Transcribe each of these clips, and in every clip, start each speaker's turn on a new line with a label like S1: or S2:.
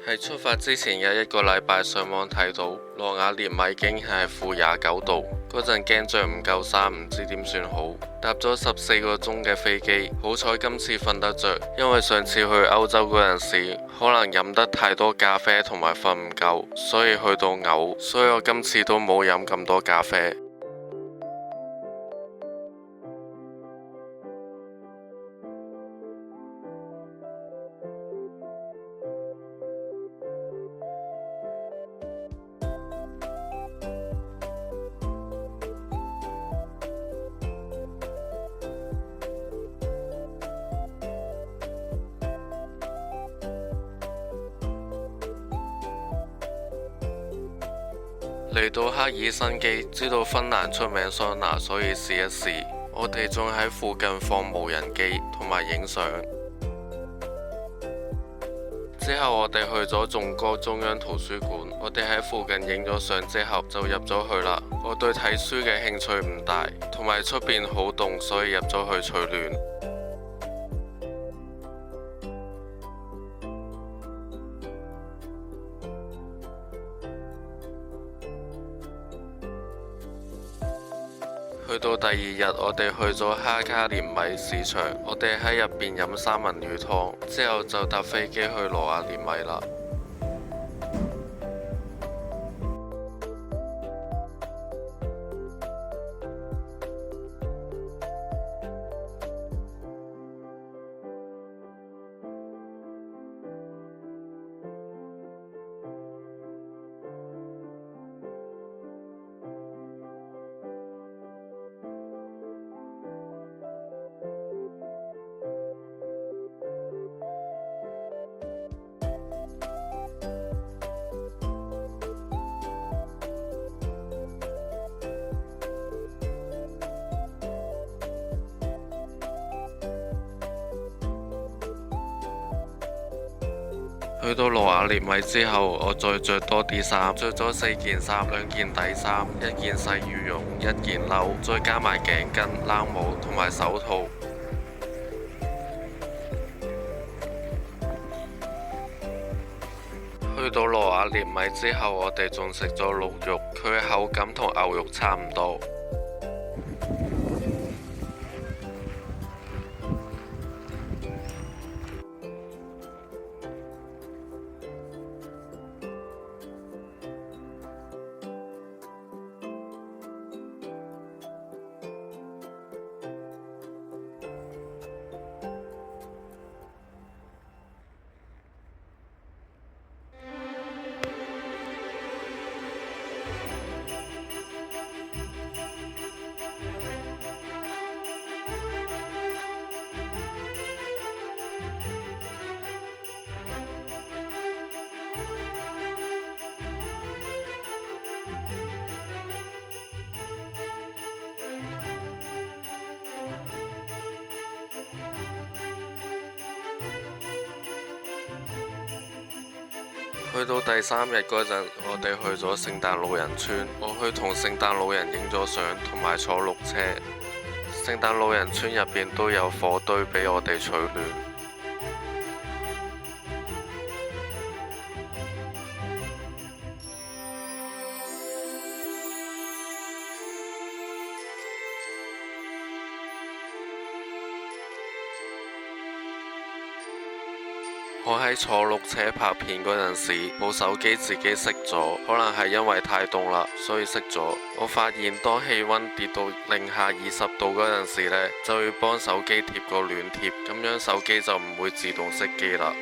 S1: 喺出發之前有一個禮拜上網睇到羅瓦涅米竟然係-29度，嗰陣驚着唔夠衫，唔知點算好。搭咗14個鐘嘅飛機，好彩今次瞓得着，因為上次去歐洲嗰陣時，可能飲得太多咖啡同埋瞓唔夠，所以去到嘔，所以我今次都冇飲咁多咖啡。嚟到赫爾辛基，知道芬蘭出名桑拿，所以試一試。我哋仲喺附近放無人機同埋影相。之後我哋去咗頌歌中央圖書館，我哋喺附近影咗相之後就入咗去啦。我對睇書嘅興趣唔大，同埋出邊好凍，所以入咗去取暖。去到第二日，我哋去咗哈卡連米市場，我哋喺入邊飲三文魚湯，之後就搭飛機去羅瓦涅米啦。去到羅瓦涅米之後，我再着多啲衫，着咗4件衫，2件底衫，1件細羽絨，1件褸，再加埋頸巾、冷帽同埋手套。去到羅瓦涅米之後，我哋仲食咗鹿肉，佢嘅口感同牛肉差唔多。去到第3日嗰陣，我哋去咗聖誕老人村，我去同聖誕老人影咗相，同埋坐綠車。聖誕老人村入邊都有火堆俾我哋取暖。我喺坐綠車拍片嗰陣時，部手機自己熄咗，可能係因為太凍啦，所以熄咗。我發現當氣溫跌到-20°嗰陣時呢，就要幫手機貼個暖貼，咁樣手機就唔會自動熄機啦。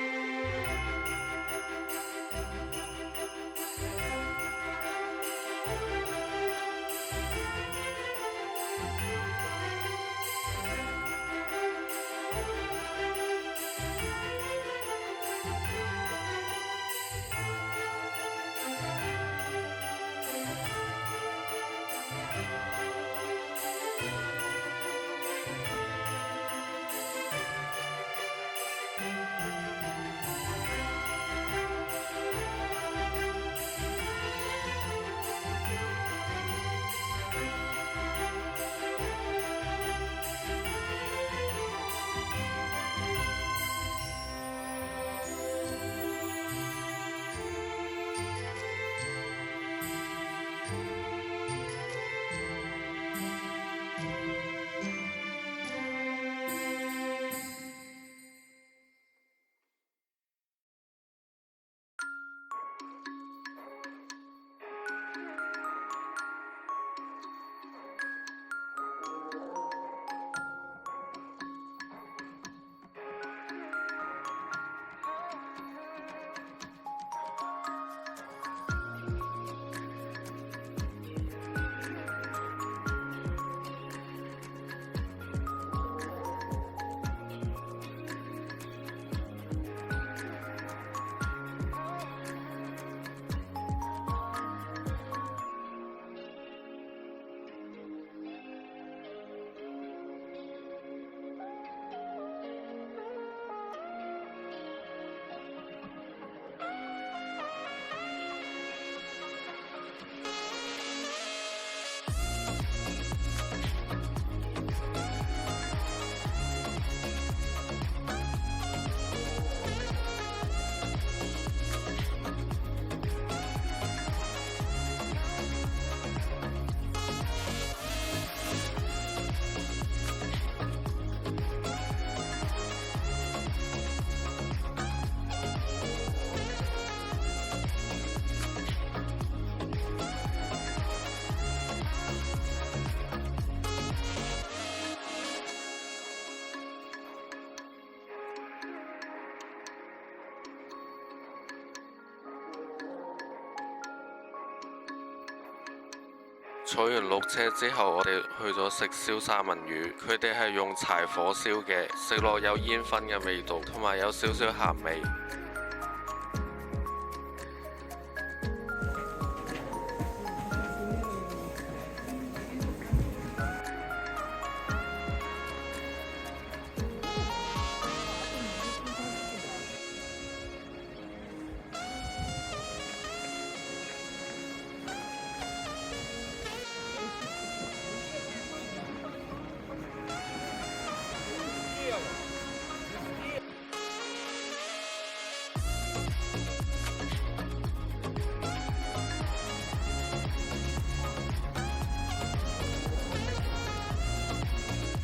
S1: 坐完鹿車之後，我哋去咗食燒三文魚，佢哋係用柴火燒嘅，食落有煙燻嘅味道，同埋有少少鹹味。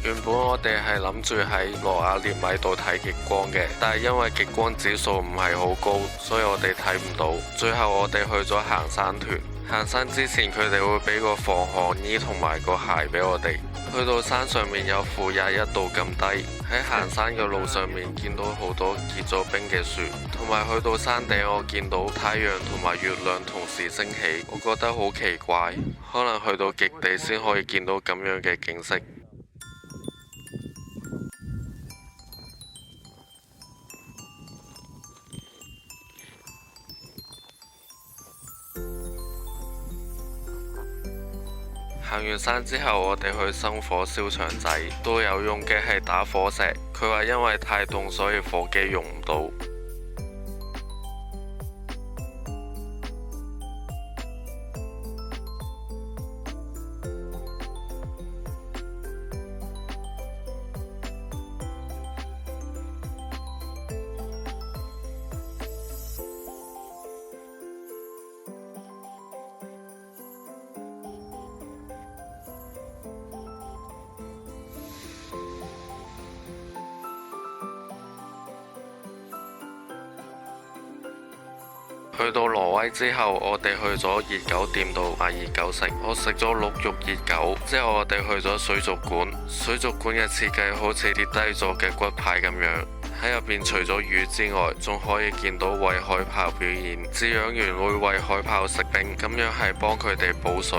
S1: 原本我哋係諗住喺羅瓦涅米度睇極光嘅，但係因為極光指數唔係好高，所以我哋睇唔到。最後我哋去咗行山團，行山之前佢哋會俾個防寒衣同埋個鞋俾我哋。去到山上面有-21度咁低，喺行山嘅路上面見到好多結咗冰嘅雪，同埋去到山頂我見到太陽同埋月亮同時升起，我覺得好奇怪，可能去到極地先可以見到咁樣嘅景色。行完山之後，我哋去生火燒腸仔，導遊用嘅係打火石，佢話因為太凍，所以火機用唔到。去到挪威之後，我哋去咗熱狗店度買熱狗食。我食咗鹿肉熱狗，之後我哋去咗水族館。水族館嘅設計好似跌低咗嘅骨牌咁樣，喺入邊除咗魚之外，仲可以見到餵海豹表演。飼養員會餵海豹食冰，咁樣係幫佢哋補水。